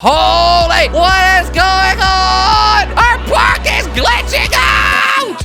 Holy, what is going on? Our park is glitching out!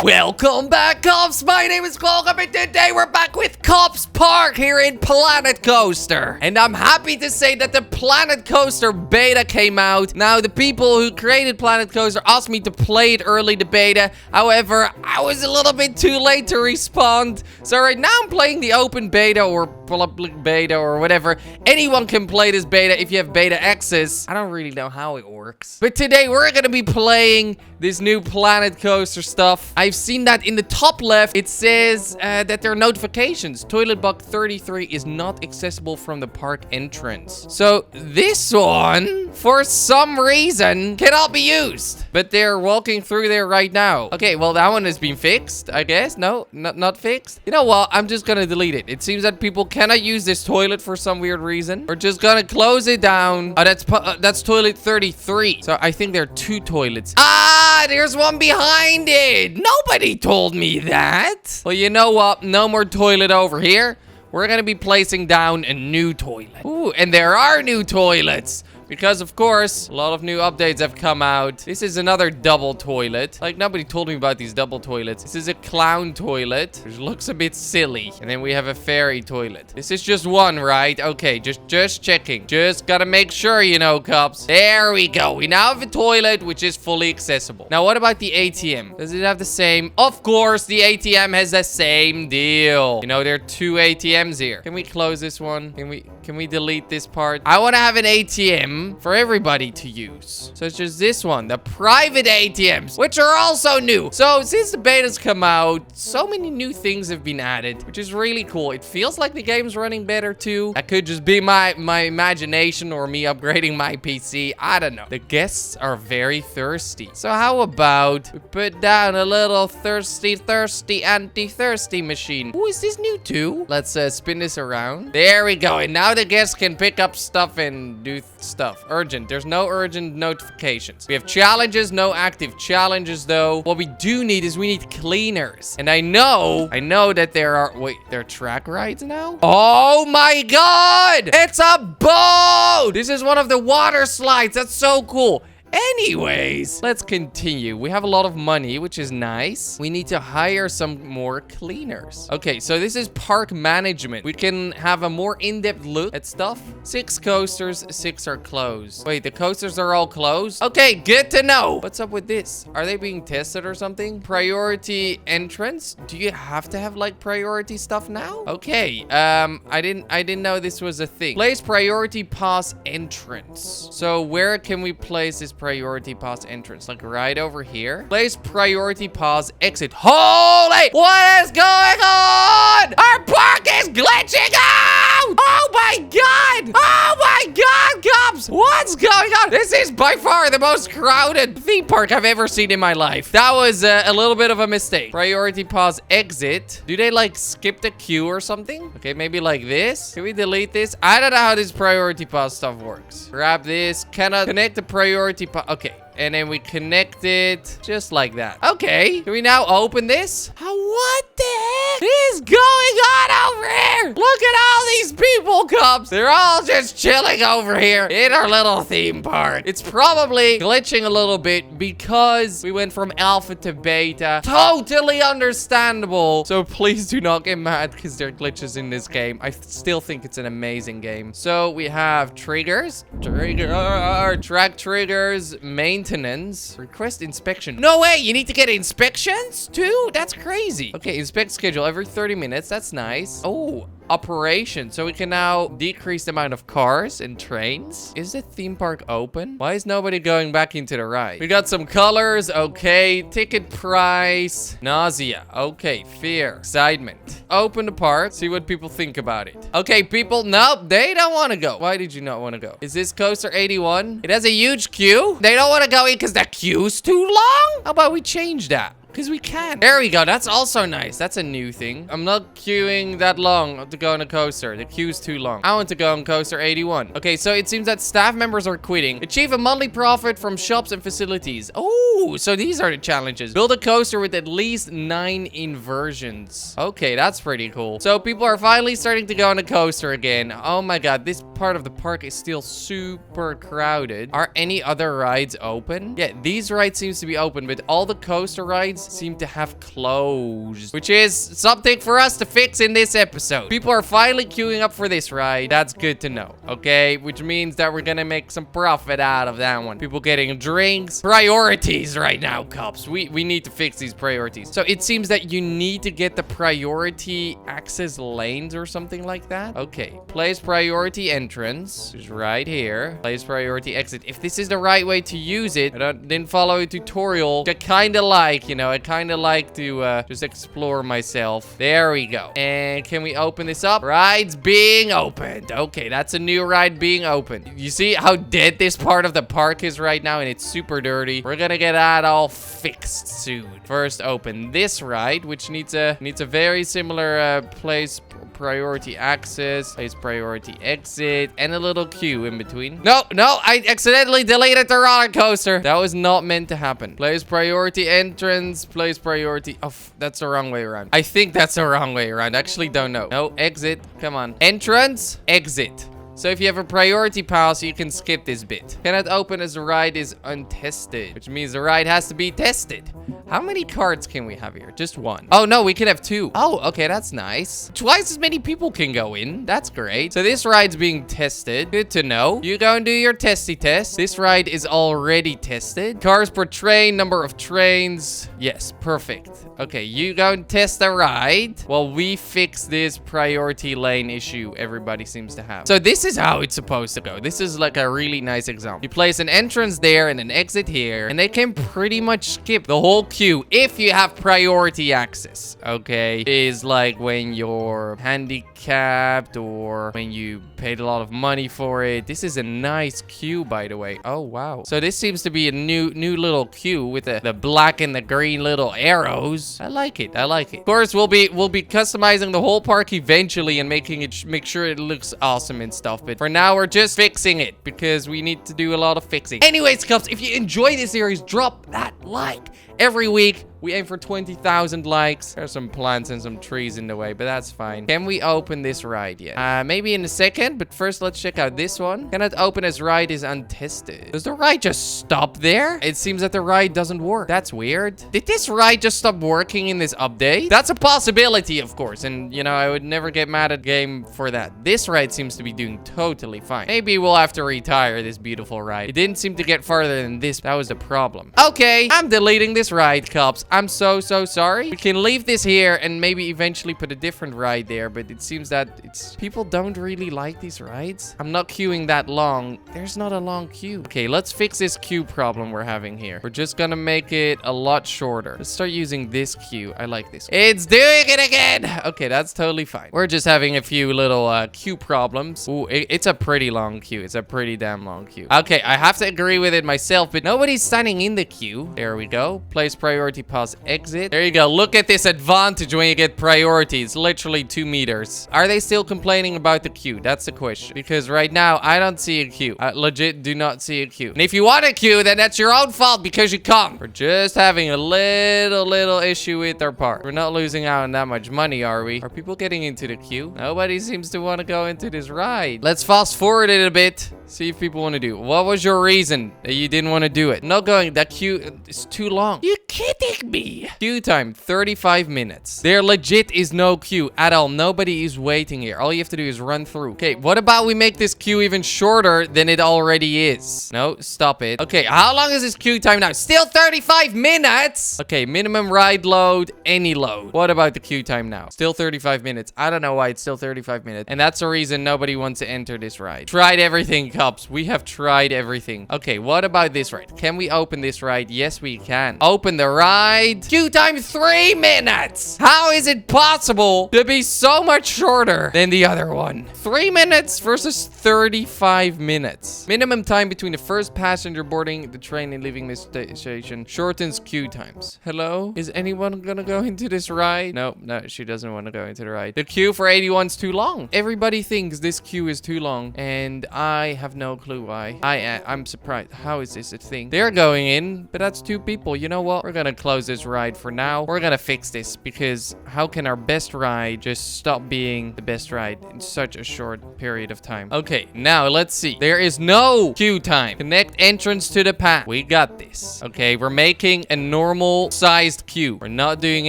Welcome back, Cops. My name is Kwebbelkop, and today we're back with Cops Park here in Planet Coaster. And I'm happy to say that the Planet Coaster beta came out. Now, the people who created Planet Coaster asked me to play it early, the beta. However, I was a little bit too late to respond. So right now I'm playing the open beta or public beta or whatever. Anyone can play this beta if you have beta access. I don't really know how it works. But today we're going to be playing this new Planet Coaster stuff. I've seen that in the top left, it says that there are notifications. Toilet Block 33 is not accessible from the park entrance. So this one, for some reason, cannot be used. But they're walking through there right now. Okay, well, that one has been fixed, I guess. No, not fixed. You know what? I'm just gonna delete it. It seems that people cannot use this toilet for some weird reason. We're just gonna close it down. Oh, that's toilet 33. So I think there are two toilets. Ah, there's one behind it. Nobody told me that. Well, you know what? No more toilet over here. We're gonna be placing down a new toilet. Ooh, and there are new toilets. Because, of course, a lot of new updates have come out. This is another double toilet. Like, nobody told me about these double toilets. This is a clown toilet, which looks a bit silly. And then we have a fairy toilet. This is just one, right? Okay, just checking. Just gotta make sure, you know, cops. There we go. We now have a toilet, which is fully accessible. Now, what about the ATM? Does it have the same? Of course, the ATM has the same deal. You know, there are two ATMs here. Can we close this one? Can we delete this part? I want to have an ATM for everybody to use. So it's just this one, the private ATMs, which are also new. So since the beta's come out, so many new things have been added, which is really cool. It feels like the game's running better too. That could just be my imagination or me upgrading my PC. I don't know. The guests are very thirsty. So how about we put down a little thirsty anti-thirsty machine? Ooh, is this new too? Let's spin this around. There we go. And now the guests can pick up stuff and do stuff. Urgent. There's no urgent notifications. We have challenges, no active challenges though. What we do need is we need cleaners. And I know that there are, wait, there are track rides now? Oh my God! It's a boat! This is one of the water slides. That's so cool. Anyways, let's continue. We have a lot of money, which is nice. We need to hire some more cleaners. Okay, so this is park management. We can have a more in-depth look at stuff. 6 coasters, 6 are closed. Wait, the coasters are all closed? Okay, good to know. What's up with this? Are they being tested or something? Priority entrance? Do you have to have like priority stuff now? Okay, I didn't know this was a thing. Place priority pass entrance. So where can we place this priority pass entrance? Like right over here. Place priority pass exit. Holy! What is going on? Our park is glitching out! Oh my God! Oh my God, cops! What's going on? This is by far the most crowded theme park I've ever seen in my life. That was a little bit of a mistake. Priority pass exit. Do they like skip the queue or something? Okay, maybe like this. Can we delete this? I don't know how this priority pass stuff works. Grab this. Cannot connect the priority pass. Okay. And then we connect it just like that. Okay. Can we now open this? What the heck is going on over here? Look at all these people, cops. They're all just chilling over here in our little theme park. It's probably glitching a little bit because we went from alpha to beta. Totally understandable. So please do not get mad because there are glitches in this game. I still think it's an amazing game. So we have triggers. Track triggers. Maintenance. Request inspection. No way. You need to get inspections too? That's crazy. Okay, inspect schedule every 30 minutes. That's nice. Oh, operation. So we can now decrease the amount of cars and trains. Is the theme park open? Why is nobody going back into the ride? We got some colors. Okay. Ticket price. Nausea. Okay. Fear. Excitement. Open the park. See what people think about it. Okay, people. Nope. They don't want to go. Why did you not want to go? Is this coaster 81? It has a huge queue. They don't want to go in because the queue's too long? How about we change that? Because we can. There we go. That's also nice. That's a new thing. I'm not queuing that long to go on a coaster. The queue's too long. I want to go on coaster 81. Okay, so it seems that staff members are quitting. Achieve a monthly profit from shops and facilities. Oh, so these are the challenges. Build a coaster with at least 9 inversions. Okay, that's pretty cool. So people are finally starting to go on a coaster again. Oh my god, this part of the park is still super crowded. Are any other rides open? Yeah, these rides seems to be open, but all the coaster rides seem to have closed, which is something for us to fix in this episode. People are finally queuing up for this ride. That's good to know, okay? Which means that we're gonna make some profit out of that one. People getting drinks. Priorities right now, cops. We need to fix these priorities. So it seems that you need to get the priority access lanes or something like that. Okay, place priority entrance is right here. Place priority exit. If this is the right way to use it, I didn't follow a tutorial. I kind of like, you know, I kind of like to just explore myself. There we go. And can we open this up? Rides being opened. Okay, that's a new ride being opened. You see how dead this part of the park is right now, and it's super dirty. We're gonna get that all fixed soon. First, open this ride, which needs a very similar place priority access, place priority exit, and a little queue in between. No, I accidentally deleted the roller coaster. That was not meant to happen. Place priority entrance, place priority. Oh, that's the wrong way around. I think that's the wrong way around. Actually, don't know. No, exit. Come on. Entrance, exit. So if you have a priority pass, you can skip this bit. Cannot open as the ride is untested, which means the ride has to be tested. How many cards can we have here? Just one. Oh, no, we can have 2. Oh, okay, that's nice. Twice as many people can go in. That's great. So this ride's being tested. Good to know. You go and do your testy test. This ride is already tested. Cars per train, number of trains. Yes, perfect. Okay, you go and test the ride while we fix this priority lane issue everybody seems to have. So this is how it's supposed to go. This is like a really nice example. You place an entrance there and an exit here, and they can pretty much skip the whole queue if you have priority access. Okay, is like when you're handicapped or when you paid a lot of money for it. This is a nice queue, by the way. Oh wow. So this seems to be a new little queue with the black and the green little arrows. I like it. I like it. Of course, we'll be customizing the whole park eventually and make sure it looks awesome and stuff. But for now, we're just fixing it because we need to do a lot of fixing. Anyways, Cups, if you enjoy this series, drop that like. Every week, we aim for 20,000 likes. There's some plants and some trees in the way, but that's fine. Can we open this ride yet? Maybe in a second, but first let's check out this one. Cannot open as ride is untested. Does the ride just stop there? It seems that the ride doesn't work. That's weird. Did this ride just stop working in this update? That's a possibility, of course, and you know, I would never get mad at the game for that. This ride seems to be doing totally fine. Maybe we'll have to retire this beautiful ride. It didn't seem to get farther than this. That was the problem. Okay, I'm deleting this ride, Cups. I'm so sorry. We can leave this here and maybe eventually put a different ride there, but it seems that people don't really like these rides. I'm not queuing that long. There's not a long queue. Okay, let's fix this queue problem we're having here. We're just gonna make it a lot shorter. Let's start using this queue. I like this. It's doing it again. Okay, that's totally fine. We're just having a few little queue problems. Ooh, it's a pretty long queue. It's a pretty damn long queue. Okay, I have to agree with it myself, but nobody's standing in the queue. There we go. Place priority pause exit. There you go. Look at this advantage when you get priority. It's literally 2 meters. Are they still complaining about the queue? That's the question. Because right now, I don't see a queue. I legit do not see a queue. And if you want a queue, then that's your own fault because you come. We're just having a little issue with our part. We're not losing out on that much money, are we? Are people getting into the queue? Nobody seems to want to go into this ride. Let's fast forward it a bit. See if people want to do it. What was your reason that you didn't want to do it? Not going. That queue is too long. You kidding me? Queue time, 35 minutes. There legit is no queue at all. Nobody is waiting here. All you have to do is run through. Okay, what about we make this queue even shorter than it already is? No, stop it. Okay, how long is this queue time now? Still 35 minutes? Okay, minimum ride load, any load. What about the queue time now? Still 35 minutes. I don't know why it's still 35 minutes. And that's the reason nobody wants to enter this ride. Tried everything, Cops. We have tried everything. Okay, what about this ride? Can we open this ride? Yes, we can. Open the ride. Queue time 3 minutes. How is it possible to be so much shorter than the other one? 3 minutes versus 35 minutes. Minimum time between the first passenger boarding the train and leaving this station shortens queue times. Hello? Is anyone gonna go into this ride? No, she doesn't want to go into the ride. The queue for 81's too long. Everybody thinks this queue is too long, and I have no clue why. I'm surprised. How is this a thing? They're going in, but that's 2 people. You know what? We're gonna close this ride for now. We're gonna fix this, because how can our best ride just stop being the best ride in such a short period of time? Okay, now let's see. There is no queue time. Connect entrance to the path. We got this. Okay, we're making a normal sized queue. We're not doing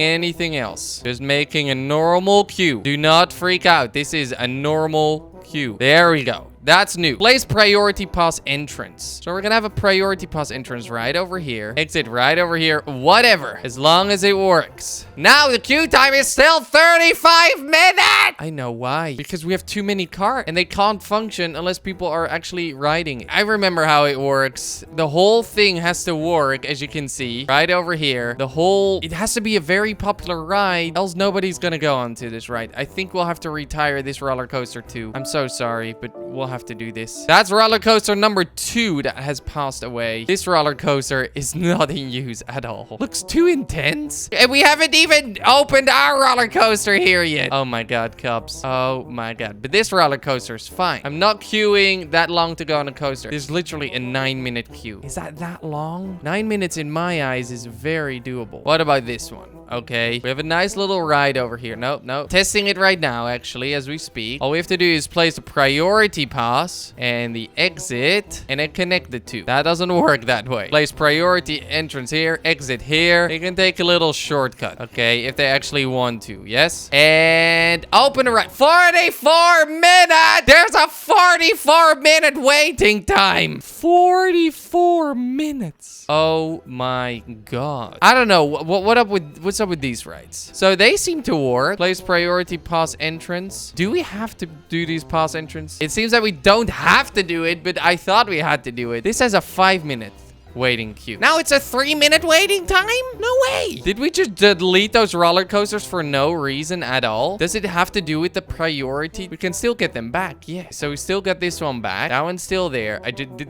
anything else. Just making a normal queue. Do not freak out. This is a normal queue. There we go. That's new. Place priority pass entrance. So we're gonna have a priority pass entrance right over here. Exit right over here. Whatever. As long as it works. Now the queue time is still 35 minutes. I know why. Because we have too many cars and they can't function unless people are actually riding it. I remember how it works. The whole thing has to work, as you can see. Right over here. It has to be a very popular ride. Else nobody's gonna go onto this ride. I think we'll have to retire this roller coaster too. I'm so sorry, but we'll have to do this. That's roller coaster number 2 that has passed away. This roller coaster is not in use at all. Looks too intense. And we haven't even opened our roller coaster here yet. Oh my god, Cops. Oh my god. But this roller coaster is fine. I'm not queuing that long to go on a coaster. There's literally a 9-minute queue. Is that long? 9 minutes in my eyes is very doable. What about this one? Okay, we have a nice little ride over here. Nope. Testing it right now, actually, as we speak. All we have to do is place the priority pass and the exit, and then connect the 2. That doesn't work that way. Place priority entrance here, exit here. You can take a little shortcut, okay, if they actually want to. Yes, and open the ride. 44 minutes. There's a 44-minute waiting time. 44 minutes. Oh my god. I don't know what's up with these rides. So they seem to work. Place priority pass entrance. Do we have to do these pass entrance? It seems that we don't have to do it, but I thought we had to do it. This has a 5-minute waiting queue. Now it's a 3-minute waiting time? No way. Did we just delete those roller coasters for no reason at all? Does it have to do with the priority? We can still get them back. Yeah, so we still got this one back. That one's still there.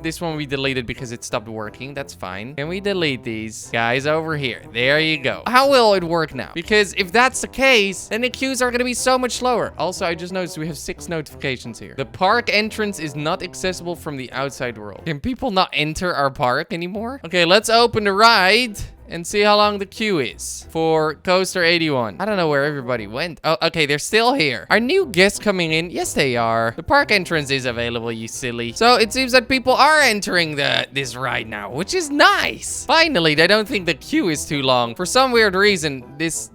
This one we deleted because it stopped working. That's fine. Can we delete these guys over here? There you go. How will it work now? Because if that's the case, then the queues are going to be so much slower. Also, I just noticed we have 6 notifications here. The park entrance is not accessible from the outside world. Can people not enter our park anymore? Okay, let's open the ride and see how long the queue is for Coaster 81. I don't know where everybody went. Oh, okay, they're still here. Are new guests coming in? Yes, they are. The park entrance is available, you silly. So it seems that people are entering this ride now, which is nice. Finally, they don't think the queue is too long. For some weird reason, this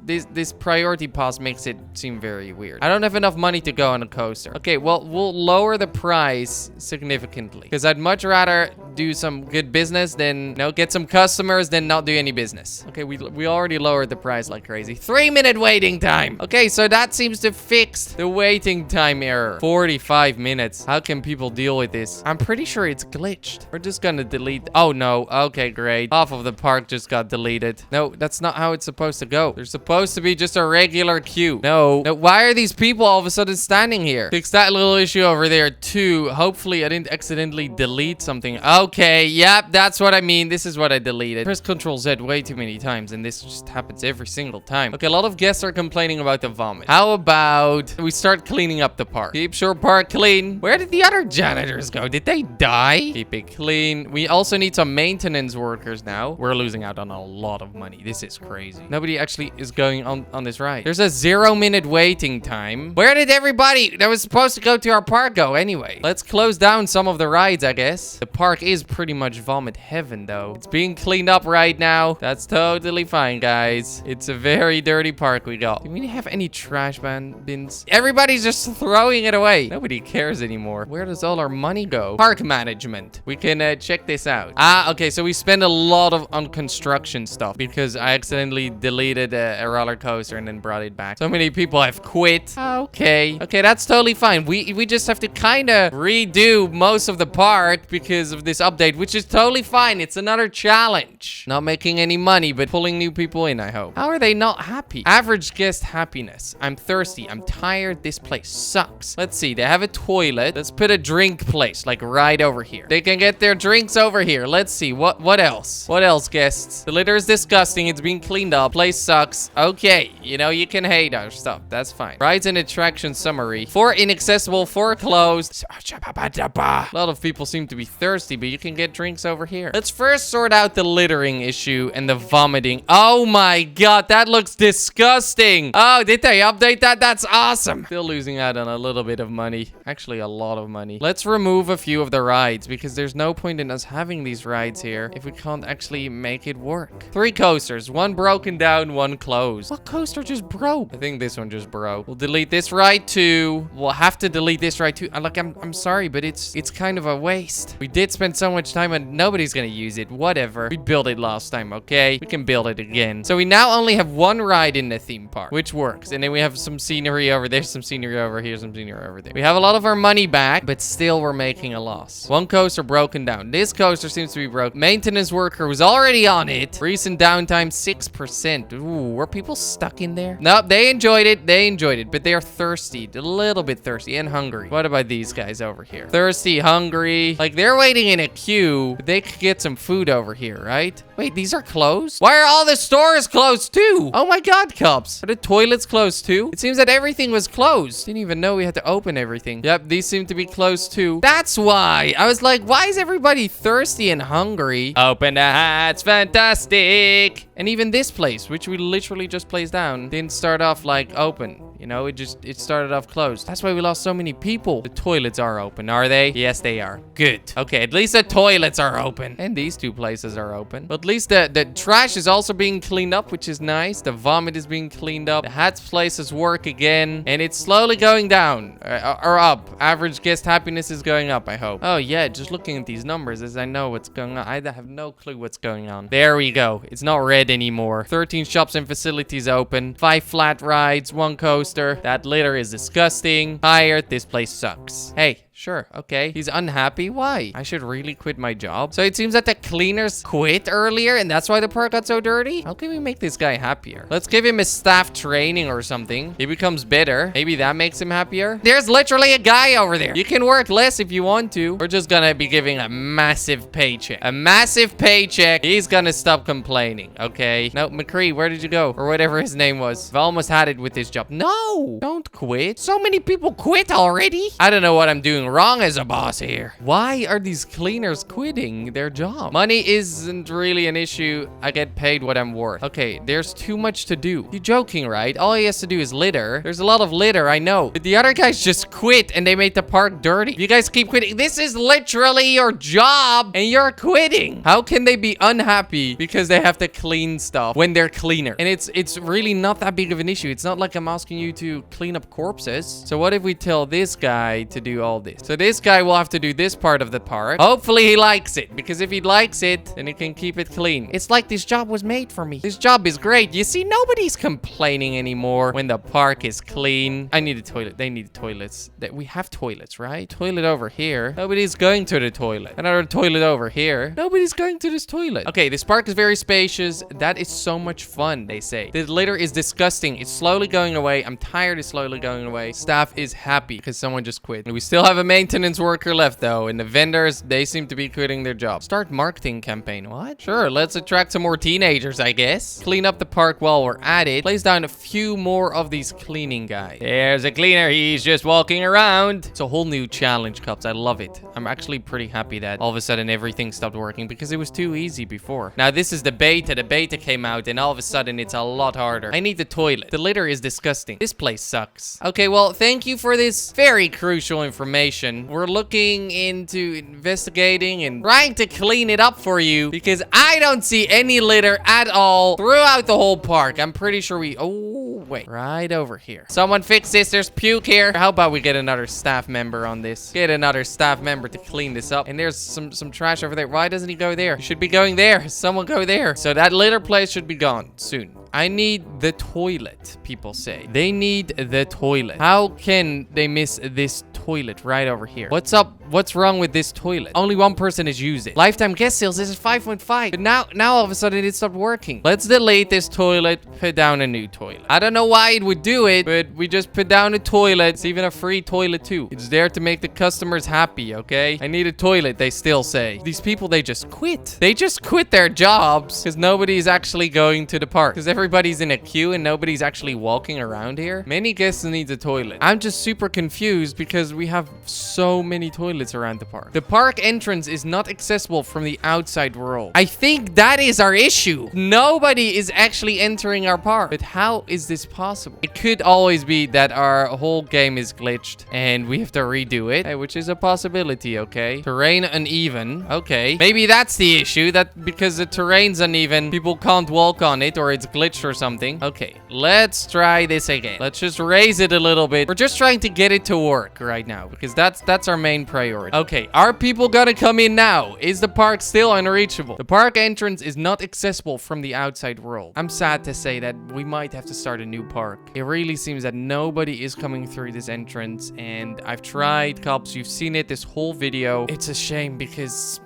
priority pass makes it seem very weird. I don't have enough money to go on a coaster. Okay, well, we'll lower the price significantly because I'd much rather do some good business than, you know, get some customers than not do any business. Okay, we already lowered the price like crazy. 3-minute waiting time. Okay, so that seems to fix the waiting time error. 45 minutes. How can people deal with this? I'm pretty sure it's glitched. We're just gonna delete. Oh no. Okay, great. Half of the park just got deleted. No, that's not how it's supposed to go. There's supposed to be just a regular queue. No. Why are these people all of a sudden standing here? Fix that little issue over there too. Hopefully I didn't accidentally delete something. Okay, yep, that's what I mean. This is what I deleted. Press Ctrl Z way too many times, and this just happens every single time. Okay, a lot of guests are complaining about the vomit. How about we start cleaning up the park? Keep Shore Park clean. Where did the other janitors go? Did they die? Keep it clean. We also need some maintenance workers now. We're losing out on a lot of money. This is crazy. Nobody actually is going on this ride. There's a 0-minute waiting time. Where did everybody that was supposed to go to our park go anyway? Let's close down some of the rides, I guess. The park is pretty much vomit heaven, though. It's being cleaned up right now. That's totally fine, guys. It's a very dirty park we got. Do we have any trash bins? Everybody's just throwing it away. Nobody cares anymore. Where does all our money go? Park management. We can check this out. Okay, so we spend a lot on construction stuff because I accidentally deleted a roller coaster and then brought it back. So many people have quit. Okay, that's totally fine. We just have to kind of redo most of the park because of this update, which is totally fine. It's another challenge. Not making any money, but pulling new people in, I hope. How are they not happy? Average guest happiness. I'm thirsty. I'm tired. This place sucks. Let's see. They have a toilet. Let's put a drink place, like right over here. They can get their drinks over here. Let's see. What else? What else, guests? The litter is disgusting. It's being cleaned up. Place sucks. Okay. You know, you can hate our stuff. That's fine. Rides and attraction summary. 4 inaccessible, 4 closed. A lot of people seem to be thirsty, but you can get drinks over here. Let's first sort out the littering issue and the vomiting. Oh my god, that looks disgusting. Oh, did they update that? That's awesome. Still losing out on a little bit of money. Actually, a lot of money. Let's remove a few of the rides because there's no point in us having these rides here if we can't actually make it work. 3 coasters, 1 broken down, 1 closed. What coaster just broke? I think this one just broke. We'll delete this ride too. We'll have to delete this ride too. I'm sorry, but it's kind of a waste. We did spend so much time and nobody's gonna use it. Whatever. We built it last time, okay? We can build it again. So we now only have 1 ride in the theme park, which works. And then we have some scenery over there, some scenery over here, some scenery over there. We have a lot of our money back, but still we're making a loss. 1 coaster broken down. This coaster seems to be broke. Maintenance worker was already on it. Recent downtime, 6%. Ooh, were people stuck in there? Nope, they enjoyed it. They enjoyed it, but they're thirsty. A little bit thirsty and hungry. What about these guys over here? Thirsty, hungry. Like, they're waiting in a queue, but they could get some food over here, right? Wait, these are closed? Why are all the stores closed too? Oh my god, Cops. Are the toilets closed too? It seems that everything was closed. Didn't even know we had to open everything. Yep, these seem to be closed too. That's why. I was like, why is everybody thirsty and hungry? Open the hats, fantastic. And even this place, which we literally just placed down, didn't start off like open. You know, it started off closed. That's why we lost so many people. The toilets are open, are they? Yes, they are. Good. Okay, at least the toilets are open. And these 2 places are open. But at least the trash is also being cleaned up, which is nice. The vomit is being cleaned up. The hats places work again. And it's slowly going down. Or up. Average guest happiness is going up, I hope. Oh, yeah, just looking at these numbers as I know what's going on. I have no clue what's going on. There we go. It's not red anymore. 13 shops and facilities open. 5 flat rides, 1 coaster. That litter is disgusting. Tired. This place sucks. Hey. Sure, okay. He's unhappy. Why? I should really quit my job. So it seems that the cleaners quit earlier and that's why the park got so dirty? How can we make this guy happier? Let's give him a staff training or something. He becomes better. Maybe that makes him happier. There's literally a guy over there. You can work less if you want to. We're just gonna be giving a massive paycheck. A massive paycheck. He's gonna stop complaining, okay? No, McCree, where did you go? Or whatever his name was. I've almost had it with this job. No! Don't quit. So many people quit already. I don't know what I'm doing wrong as a boss here. Why are these cleaners quitting their job? Money isn't really an issue. I get paid what I'm worth. Okay, there's too much to do. You're joking, right? All he has to do is litter. There's a lot of litter, I know. But the other guys just quit and they made the park dirty. You guys keep quitting. This is literally your job and you're quitting. How can they be unhappy because they have to clean stuff when they're cleaner? And it's really not that big of an issue. It's not like I'm asking you to clean up corpses. So what if we tell this guy to do all this? So this guy will have to do this part of the park. Hopefully he likes it, because if he likes it, then he can keep it clean. It's like this job was made for me. This job is great. You see, nobody's complaining anymore when the park is clean. I need a toilet. They need toilets. We have toilets, right? Toilet over here. Nobody's going to the toilet. Another toilet over here. Nobody's going to this toilet. Okay, this park is very spacious. That is so much fun, they say. The litter is disgusting. It's slowly going away. I'm tired. It's slowly going away. Staff is happy because someone just quit. We still have a maintenance worker left though, and the vendors, they seem to be quitting their job. Start marketing campaign. What? Sure, let's attract some more teenagers, I guess. Clean up the park while we're at it. Place down a few more of these cleaning guys. There's a cleaner. He's just walking around. It's a whole new challenge, Cups. I love it. I'm actually pretty happy that all of a sudden everything stopped working because it was too easy before. Now this is the beta. The beta came out and all of a sudden it's a lot harder. I need the toilet. The litter is disgusting. This place sucks. Okay, well, thank you for this very crucial information. situation. We're looking into investigating and trying to clean it up for you because I don't see any litter at all throughout the whole park. I'm pretty sure we... Oh, wait. Right over here. Someone fix this. There's puke here. How about we get another staff member on this? Get another staff member to clean this up. And there's some trash over there. Why doesn't he go there? He should be going there. Someone go there. So that litter place should be gone soon. I need the toilet, people say. They need the toilet. How can they miss this toilet right over here? What's up? What's wrong with this toilet? Only one person has used it. Lifetime guest sales, this is 5.5. But now all of a sudden it stopped working. Let's delete this toilet, put down a new toilet. I don't know why it would do it, but we just put down a toilet. It's even a free toilet too. It's there to make the customers happy, okay? I need a toilet, they still say. These people, they just quit. They just quit their jobs because nobody's actually going to the park. Because everybody's in a queue and nobody's actually walking around here. Many guests need a toilet. I'm just super confused because we have so many toilets around the park. The park entrance is not accessible from the outside world. I think that is our issue. Nobody is actually entering our park. But how is this possible? It could always be that our whole game is glitched and we have to redo it, which is a possibility, okay? Terrain uneven. Okay. Maybe that's the issue, that because the terrain's uneven, people can't walk on it or it's glitched or something. Okay, let's try this again. Let's just raise it a little bit. We're just trying to get it to work right now because that's our main priority. Okay, are people gonna come in now? Is the park still unreachable? The park entrance is not accessible from the outside world. I'm sad to say that we might have to start a new park. It really seems that nobody is coming through this entrance, and I've tried, Cops, you've seen it this whole video. It's a shame because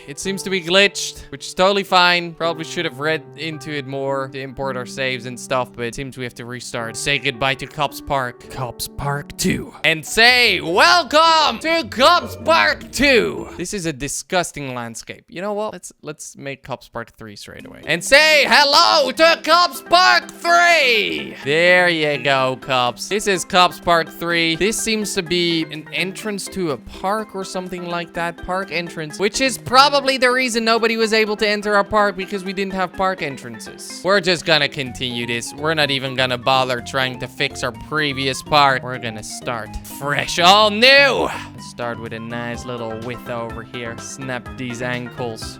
it seems to be glitched, which is totally fine. Probably should have read into it more to import our saves and stuff, but it seems we have to restart. Say goodbye to Cops Park. Cops Park 2. And say welcome to Cops Park 2. This is a disgusting landscape. You know what? Let's make Cops Park 3 straight away. And say hello to Cops Park 3. There you go, Cops. This is Cops Park 3. This seems to be an entrance to a park or something like that. Park entrance, which is probably the reason nobody was able to enter our park, because we didn't have park entrances. We're just gonna continue this. We're not even gonna bother trying to fix our previous park. We're gonna start fresh, all new. Let's start with a nice little width over here. Snap these angles.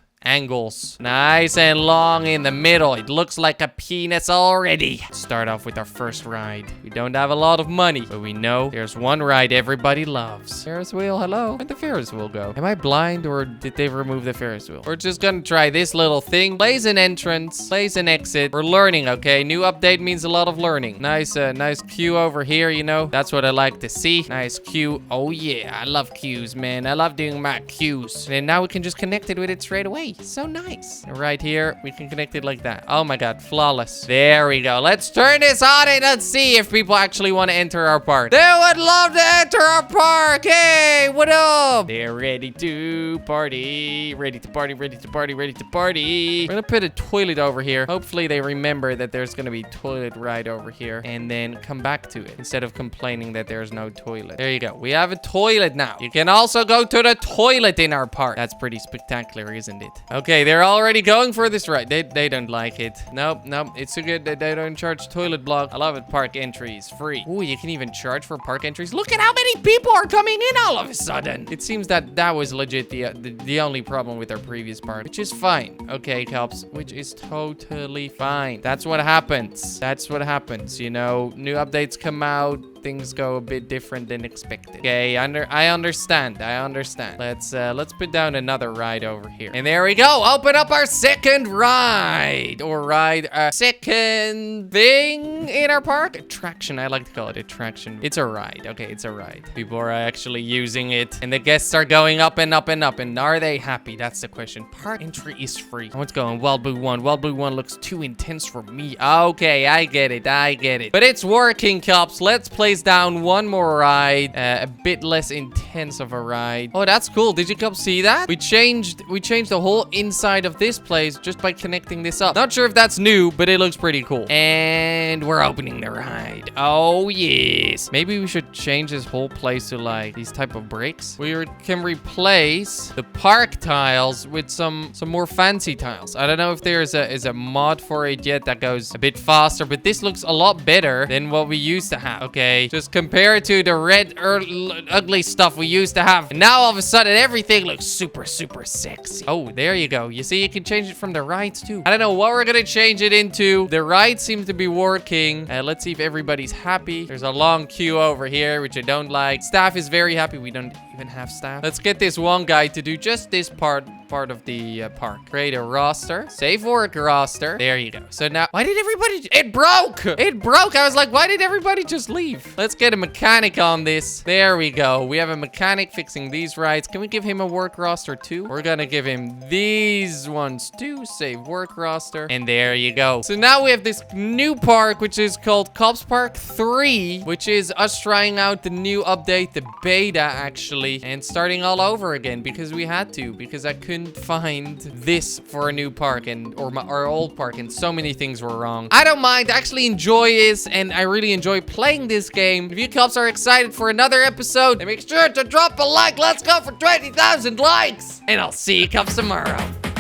Nice and long in the middle. It looks like a penis already. Start off with our first ride. We don't have a lot of money, but we know there's one ride everybody loves. Ferris wheel, hello? Where'd the Ferris wheel go? Am I blind or did they remove the Ferris wheel? We're just gonna try this little thing. Place an entrance, place an exit. We're learning, okay? New update means a lot of learning. Nice queue over here, you know? That's what I like to see. Nice queue. Oh yeah, I love queues, man. I love doing my queues. And now we can just connect it with it straight away. So nice. And right here, we can connect it like that. Oh my god, flawless. There we go. Let's turn this on and let's see if people actually want to enter our park. They would love to enter our park. Hey, what up? They're ready to party. Ready to party, ready to party, ready to party. We're gonna put a toilet over here. Hopefully they remember that there's gonna be toilet right over here and then come back to it instead of complaining that there's no toilet. There you go. We have a toilet now. You can also go to the toilet in our park. That's pretty spectacular, isn't it? Okay, they're already going for this ride. They don't like it. Nope. It's so good that they don't charge toilet block. I love it. Park entries free. Ooh, you can even charge for park entries. Look at how many people are coming in all of a sudden. It seems that was legit the only problem with our previous park, which is fine. Okay, Cops, which is totally fine. That's what happens. That's what happens. You know, new updates come out. Things go a bit different than expected. Okay, I understand. Let's put down another ride over here. And there we go. Open up our second ride. Or ride second thing in our park. Attraction. I like to call it attraction. It's a ride. Okay, it's a ride. People are actually using it. And the guests are going up and up and up. And are they happy? That's the question. Park entry is free. What's going? Wild Blue 1. Wild Blue 1 looks too intense for me. Okay, I get it. But it's working, Cops. Let's place down one more ride, a bit less intense of a ride. Oh, that's cool. Did you come see that? We changed the whole inside of this place just by connecting this up. Not sure if that's new, but it looks pretty cool. And we're opening the ride. Oh yes. Maybe we should change this whole place to like these type of bricks. We can replace the park tiles with some more fancy tiles. I don't know if there is a mod for it yet that goes a bit faster, but this looks a lot better than what we used to have. Okay, okay? Just compare it to the red, ugly stuff we used to have. And now all of a sudden, everything looks super, super sexy. Oh, there you go. You see, you can change it from the rides too. I don't know what we're gonna change it into. The rides seem to be working. Let's see if everybody's happy. There's a long queue over here, which I don't like. Staff is very happy. We don't even have staff. Let's get this one guy to do just this part of the park. Create a roster. Save work roster. There you go. So now, why did everybody... It broke! It broke! I was like, why did everybody just leave? Let's get a mechanic on this. There we go. We have a mechanic fixing these rides. Can we give him a work roster too? We're gonna give him these ones too. Save work roster. And there you go. So now we have this new park, which is called Cops Park 3, which is us trying out the new update, the beta actually, and starting all over again because we had to, because I couldn't find this for a new park or our old park, and so many things were wrong. I don't mind. I actually enjoy this, and I really enjoy playing this game. If you cops are excited for another episode, then make sure to drop a like. Let's go for 20,000 likes, and I'll see you cops tomorrow.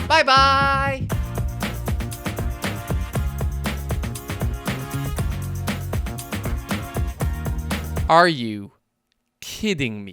Bye bye. Are you kidding me?